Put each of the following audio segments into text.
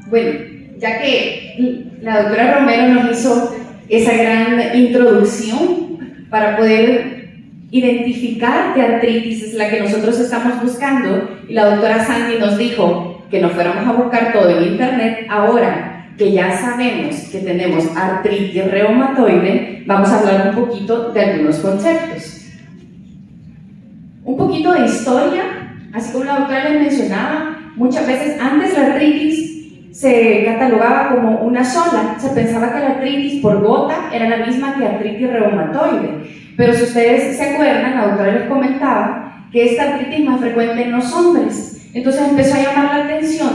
Bueno, ya que la doctora Romero nos hizo esa gran introducción para poder identificar qué artritis es la que nosotros estamos buscando, y la doctora Sandy nos dijo que nos fuéramos a buscar todo en internet, ahora que ya sabemos que tenemos artritis reumatoide, vamos a hablar un poquito de algunos conceptos. Un poquito de historia, así como la doctora les mencionaba, muchas veces antes la artritis se catalogaba como una sola, se pensaba que la artritis por gota era la misma que artritis reumatoide, pero si ustedes se acuerdan, la doctora les comentaba que esta artritis es más frecuente en los hombres, entonces empezó a llamar la atención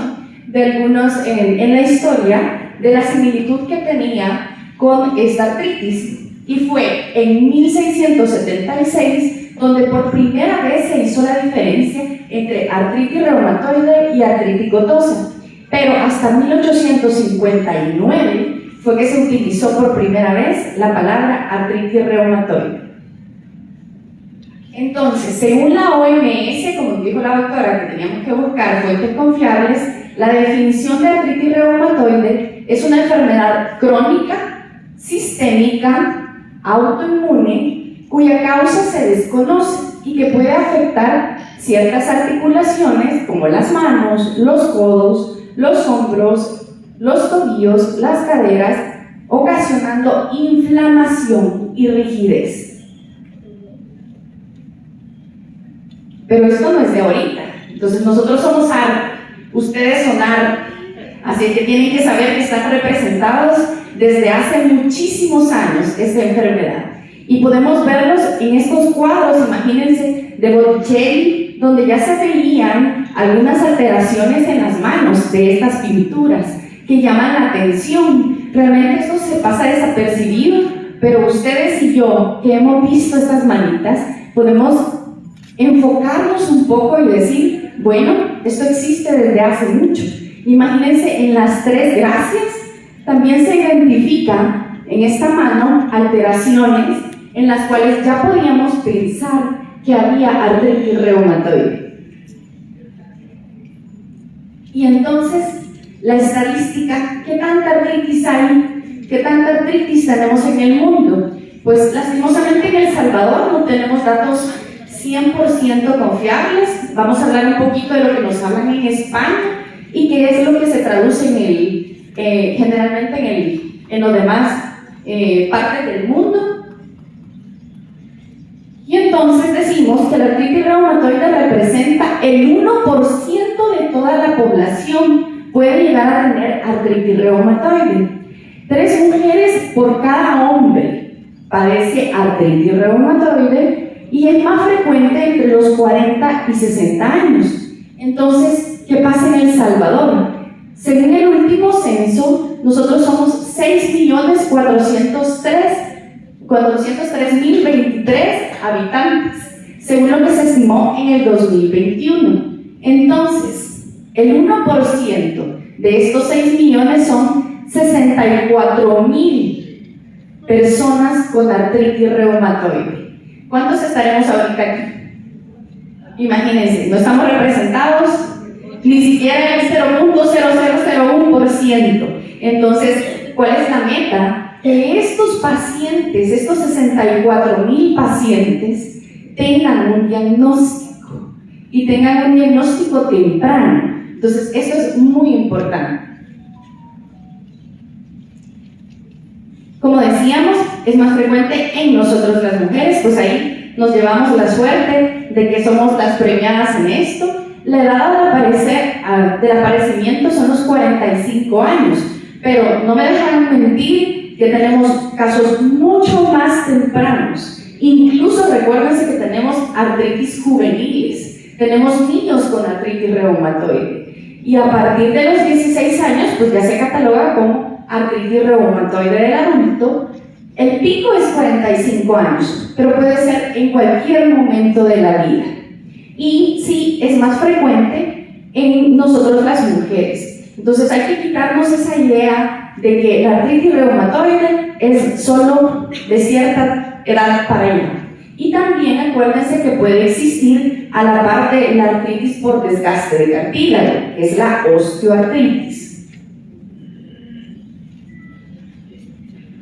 de algunos en la historia de la similitud que tenía con esta artritis, y fue en 1676 donde por primera vez se hizo la diferencia entre artritis reumatoide y artritis gotosa. Pero hasta 1859 fue que se utilizó por primera vez la palabra artritis reumatoide. Entonces, según la OMS, como dijo la doctora, que teníamos que buscar fuentes confiables, la definición de artritis reumatoide es una enfermedad crónica, sistémica, autoinmune, cuya causa se desconoce y que puede afectar ciertas articulaciones como las manos, los codos, los hombros, los tobillos, las caderas, ocasionando inflamación y rigidez. Pero esto no es de ahorita, entonces nosotros somos ART, ustedes son ART, así que tienen que saber que están representados desde hace muchísimos años esta enfermedad. Y podemos verlos en estos cuadros, imagínense, de Botticelli, donde ya se veían algunas alteraciones en las manos de estas pinturas que llaman la atención. Realmente esto se pasa desapercibido, pero ustedes y yo, que hemos visto estas manitas, podemos enfocarnos un poco y decir, bueno, esto existe desde hace mucho. Imagínense, en las tres gracias también se identifican en esta mano alteraciones en las cuales ya podíamos pensar que había artritis reumatoide. Y entonces, la estadística, ¿qué tanta artritis hay? ¿Qué tanta artritis tenemos en el mundo? Pues lastimosamente en El Salvador no tenemos datos 100% confiables. Vamos a hablar un poquito de lo que nos hablan en España y qué es lo que se traduce generalmente en los demás partes del mundo. Y entonces decimos que la artritis reumatoide representa el 1% de toda la población puede llegar a tener artritis reumatoide. 3 mujeres por cada hombre padece artritis reumatoide y es más frecuente entre los 40 y 60 años. Entonces, ¿qué pasa en El Salvador? Según el último censo, nosotros somos 6.403.023 habitantes, según lo que se estimó en el 2021. Entonces, el 1% de estos 6 millones son 64,000 personas con artritis reumatoide. ¿Cuántos estaremos ahorita aquí? Imagínense, no estamos representados ni siquiera en el 0.0001%. Entonces, ¿cuál es la meta? Que estos pacientes, estos 64,000 pacientes, tengan un diagnóstico y tengan un diagnóstico temprano. Entonces, esto es muy importante. Como decíamos, es más frecuente en nosotros las mujeres, pues ahí nos llevamos la suerte de que somos las premiadas en esto. La edad del aparecimiento son los 45 años, pero no me dejan mentir que tenemos casos mucho más tempranos. Incluso recuérdense que tenemos artritis juveniles, tenemos niños con artritis reumatoide. y a partir de los 16 años pues ya se cataloga como artritis reumatoide del adulto. El pico es 45 años, pero puede ser en cualquier momento de la vida. Y sí, es más frecuente en nosotros las mujeres. Entonces hay que quitarnos esa idea de que la artritis reumatoide es solo de cierta edad para allá. Y también acuérdense que puede existir a la par de la artritis por desgaste de cartílago, que es la osteoartritis.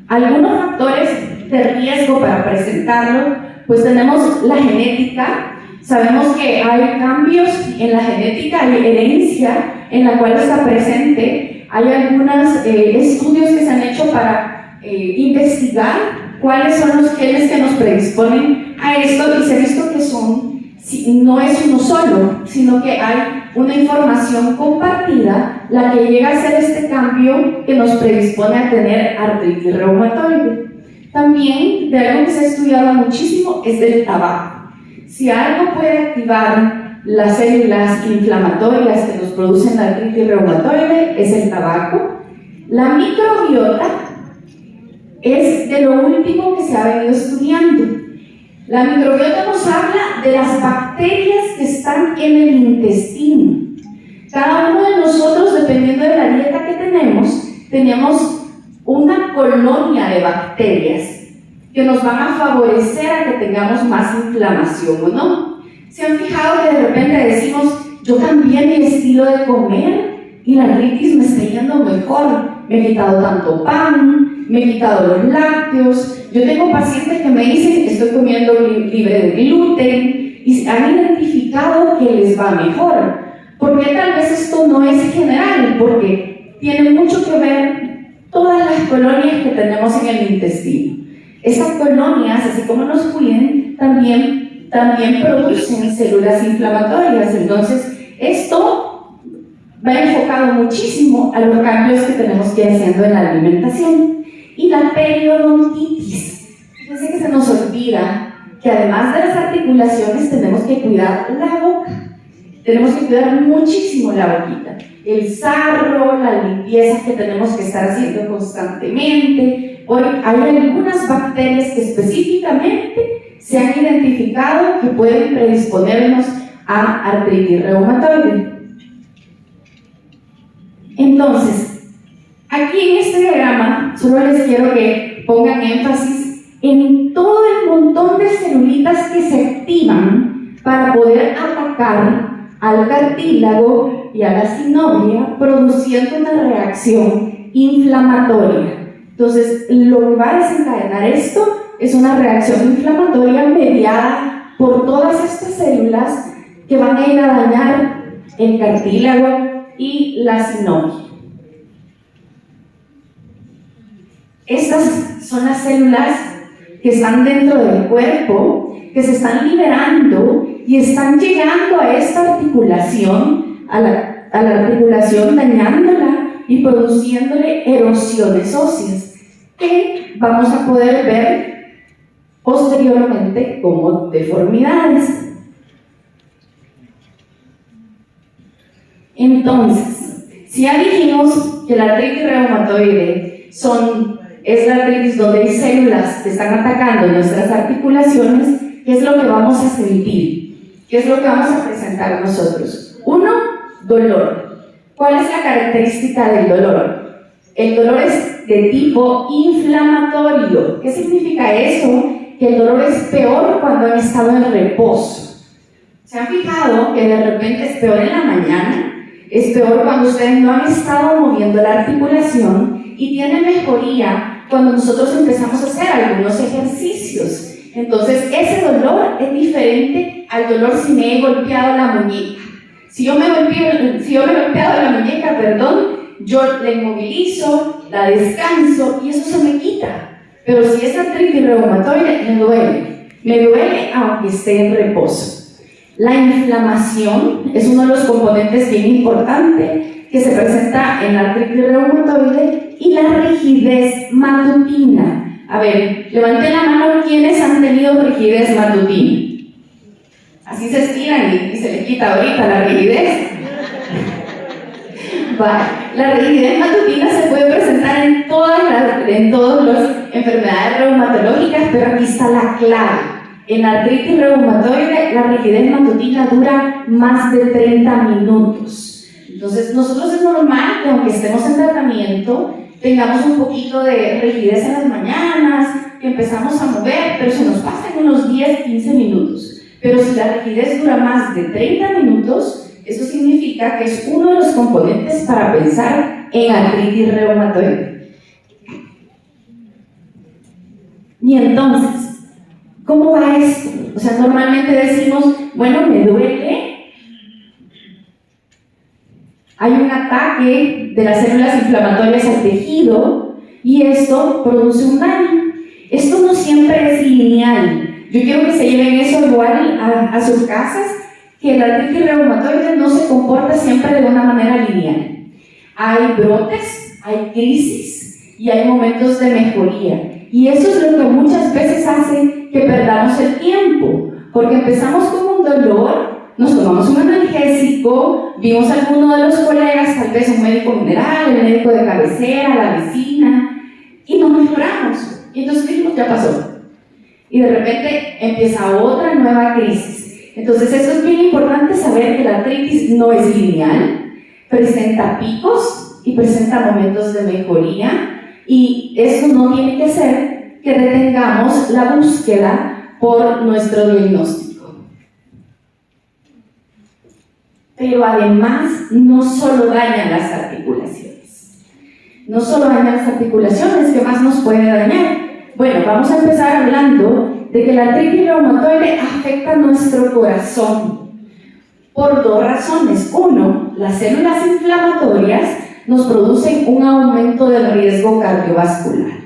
Algunos factores de riesgo para presentarlo, pues tenemos la genética. Sabemos que hay cambios en la genética, hay herencia en la cual está presente. Hay algunos estudios que se han hecho para investigar cuáles son los genes que nos predisponen a esto, y se ha visto que no es uno solo, sino que hay una información compartida la que llega a ser este cambio que nos predispone a tener artritis reumatoide. También de algo que se ha estudiado muchísimo es del tabaco. Si algo puede activar las células inflamatorias que nos producen la artritis reumatoide es el tabaco. La microbiota es de lo último que se ha venido estudiando. La microbiota nos habla de las bacterias que están en el intestino. Cada uno de nosotros, dependiendo de la dieta que tenemos una colonia de bacterias que nos van a favorecer a que tengamos más inflamación, ¿o no? ¿Se han fijado que de repente decimos, yo cambié mi estilo de comer y la artritis me está yendo mejor? Me he quitado tanto pan, me he quitado los lácteos. Yo tengo pacientes que me dicen, estoy comiendo libre de gluten, y han identificado que les va mejor. ¿Por qué tal vez esto no es general? Porque tiene mucho que ver todas las colonias que tenemos en el intestino. Estas colonias, así como nos cuiden, también producen células inflamatorias. Entonces, esto va enfocado muchísimo a los cambios que tenemos que ir haciendo en la alimentación. Y la periodontitis. Fíjense que se nos olvida que además de las articulaciones tenemos que cuidar la boca. Tenemos que cuidar muchísimo la boquita. El sarro, las limpiezas que tenemos que estar haciendo constantemente. Hoy hay algunas bacterias que específicamente se han identificado que pueden predisponernos a artritis reumatoide. Entonces, aquí en este diagrama solo les quiero que pongan énfasis en todo el montón de celulitas que se activan para poder atacar al cartílago y a la sinovia, produciendo una reacción inflamatoria. Entonces, lo que va a desencadenar esto es una reacción inflamatoria mediada por todas estas células que van a ir a dañar el cartílago y la sinovia. Estas son las células que están dentro del cuerpo, que se están liberando y están llegando a esta articulación, a la articulación, dañándola y produciéndole erosiones óseas, que vamos a poder ver posteriormente como deformidades. Entonces, si ya dijimos que la artritis reumatoide es la artritis donde hay células que están atacando nuestras articulaciones, ¿qué es lo que vamos a sentir? ¿Qué es lo que vamos a presentar nosotros? Uno, dolor. ¿Cuál es la característica del dolor? El dolor es de tipo inflamatorio. ¿Qué significa eso? Que el dolor es peor cuando han estado en reposo. ¿Se han fijado que de repente es peor en la mañana? Es peor cuando ustedes no han estado moviendo la articulación, y tiene mejoría cuando nosotros empezamos a hacer algunos ejercicios. Entonces, ese dolor es diferente al dolor si me he golpeado la muñeca. Si yo me he golpeado la muñeca, yo la inmovilizo, la descanso y eso se me quita. Pero si es artritis reumatoide, me duele aunque esté en reposo. La inflamación es uno de los componentes bien importantes que se presenta en la artritis reumatoide, y la rigidez matutina. A ver, levanten la mano quienes han tenido rigidez matutina. Así se estiran y se les quita ahorita la rigidez. La rigidez matutina se puede presentar en todas las enfermedades reumatológicas, pero aquí está la clave. En la artritis reumatoide, la rigidez matutina dura más de 30 minutos. Entonces, nosotros es normal que aunque estemos en tratamiento, tengamos un poquito de rigidez en las mañanas, que empezamos a mover, pero se nos pasa en unos 10-15 minutos. Pero si la rigidez dura más de 30 minutos, eso significa que es uno de los componentes para pensar en artritis reumatoide. Y entonces, ¿cómo va esto? O sea, normalmente decimos, bueno, me duele, hay un ataque de las células inflamatorias al tejido y esto produce un daño. Esto no siempre es lineal. Yo quiero que se lleven eso igual a sus casas, que la artritis reumatoide no se comporta siempre de una manera lineal. Hay brotes, hay crisis y hay momentos de mejoría. Y eso es lo que muchas veces hace que perdamos el tiempo, porque empezamos con un dolor, nos tomamos un analgésico, vimos a alguno de los colegas, tal vez un médico general, el médico de cabecera, la vecina, y nos mejoramos. Y entonces dijimos, ya pasó. Y de repente empieza otra nueva crisis. Entonces eso es bien importante saber que la artritis no es lineal, presenta picos y presenta momentos de mejoría, y eso no tiene que ser que detengamos la búsqueda por nuestro diagnóstico. Pero además no solo daña las articulaciones. No solo daña las articulaciones, ¿qué más nos puede dañar? Bueno, vamos a empezar hablando de que la artritis reumatoide afecta nuestro corazón por dos razones. Uno, las células inflamatorias nos producen un aumento del riesgo cardiovascular.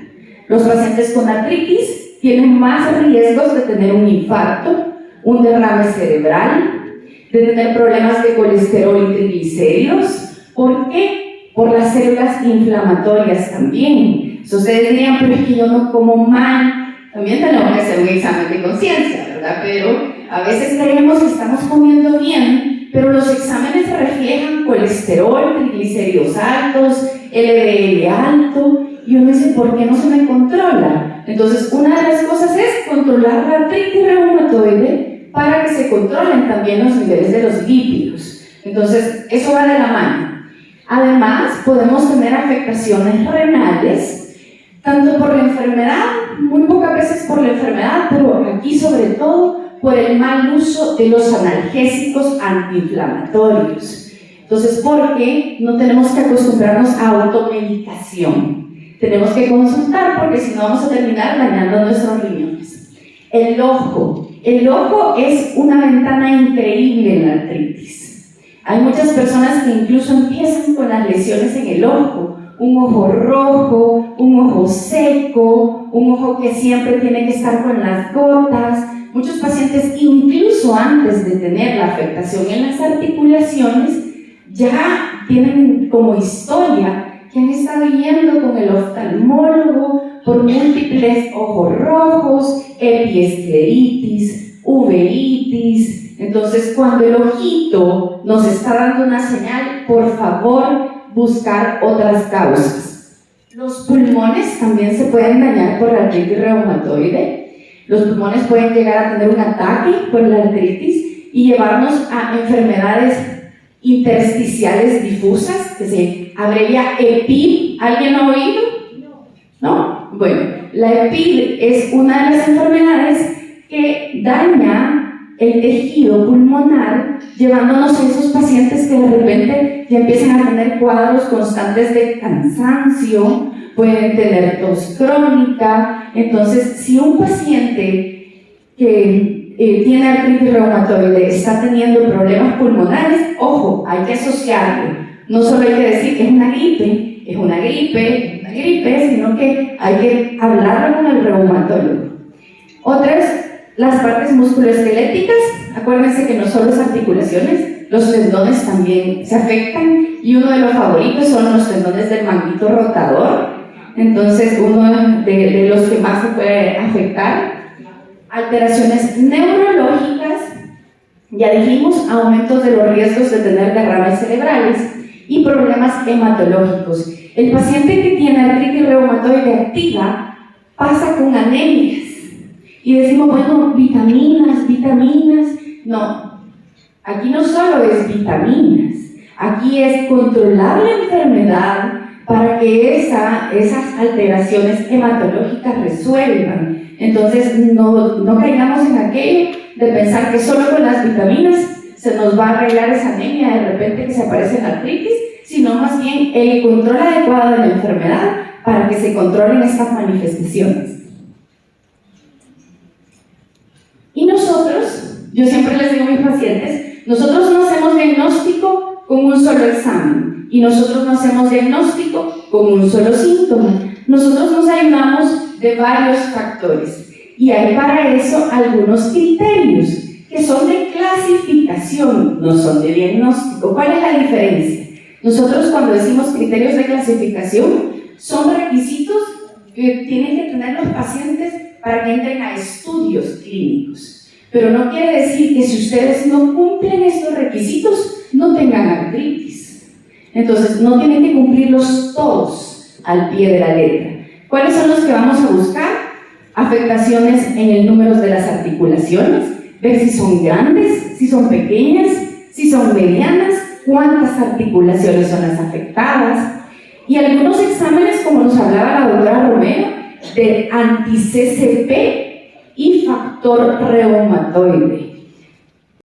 Los pacientes con artritis tienen más riesgos de tener un infarto, un derrame cerebral, de tener problemas de colesterol y triglicéridos. ¿Por qué? Por las células inflamatorias también. Ustedes dirían, pero es que yo no como mal. También tenemos que hacer un examen de conciencia, ¿verdad? Pero a veces creemos que estamos comiendo bien, pero los exámenes reflejan colesterol, triglicéridos altos, LDL alto, y uno dice, ¿por qué no se me controla? Entonces, una de las cosas es controlar la artritis reumatoide para que se controlen también los niveles de los lípidos. Entonces, eso va de la mano. Además, podemos tener afectaciones renales, tanto por la enfermedad, muy pocas veces por la enfermedad, pero aquí sobre todo por el mal uso de los analgésicos antiinflamatorios. Entonces, ¿por qué no tenemos que acostumbrarnos a automedicación? Tenemos que consultar, porque si no vamos a terminar dañando nuestros riñones. El ojo es una ventana increíble en la artritis. Hay muchas personas que incluso empiezan con las lesiones en el ojo. Un ojo rojo, un ojo seco, un ojo que siempre tiene que estar con las gotas. Muchos pacientes, incluso antes de tener la afectación en las articulaciones, ya tienen como historia que han estado yendo con el oftalmólogo por múltiples ojos rojos, epiescleritis, uveitis. Entonces, cuando el ojito nos está dando una señal, por favor, buscar otras causas. Los pulmones también se pueden dañar por la artritis reumatoide. Los pulmones pueden llegar a tener un ataque por la artritis y llevarnos a enfermedades intersticiales difusas, que se abrevia EPID. ¿Alguien ha oído? ¿No? Bueno, la EPID es una de las enfermedades que daña el tejido pulmonar, llevándonos a esos pacientes que de repente ya empiezan a tener cuadros constantes de cansancio, pueden tener tos crónica. Entonces, si un paciente que tiene artritis reumatoide está teniendo problemas pulmonares, ojo, hay que asociarlo. No solo hay que decir que es una gripe, sino que hay que hablarlo con el reumatólogo. Otras, las partes musculoesqueléticas, acuérdense que no solo las articulaciones, los tendones también se afectan, y uno de los favoritos son los tendones del manguito rotador. Entonces, uno de los que más se puede afectar. Alteraciones neurológicas, ya dijimos, aumentos de los riesgos de tener derrames cerebrales. y problemas hematológicos. El paciente que tiene artritis reumatoide activa pasa con anemias y decimos, bueno, vitaminas. No, aquí no solo es vitaminas, aquí es controlar la enfermedad para que esas alteraciones hematológicas resuelvan. Entonces, no caigamos en aquello de pensar que solo con las vitaminas se nos va a arreglar esa anemia de repente que se aparece en la artritis, sino más bien el control adecuado de la enfermedad para que se controlen estas manifestaciones. Y nosotros, yo siempre les digo a mis pacientes, nosotros no hacemos diagnóstico con un solo examen y nosotros no hacemos diagnóstico con un solo síntoma. Nosotros nos ayudamos de varios factores y hay para eso algunos criterios que son de clasificación, no son de diagnóstico. ¿Cuál es la diferencia? Nosotros cuando decimos criterios de clasificación son requisitos que tienen que tener los pacientes para que entren a estudios clínicos. Pero no quiere decir que si ustedes no cumplen estos requisitos, no tengan artritis. Entonces, no tienen que cumplirlos todos al pie de la letra. ¿Cuáles son los que vamos a buscar? Afectaciones en el número de las articulaciones, ver si son grandes, si son pequeñas, si son medianas, cuántas articulaciones son las afectadas. Y algunos exámenes, como nos hablaba la doctora Romero, de anti-CCP y factor reumatoide.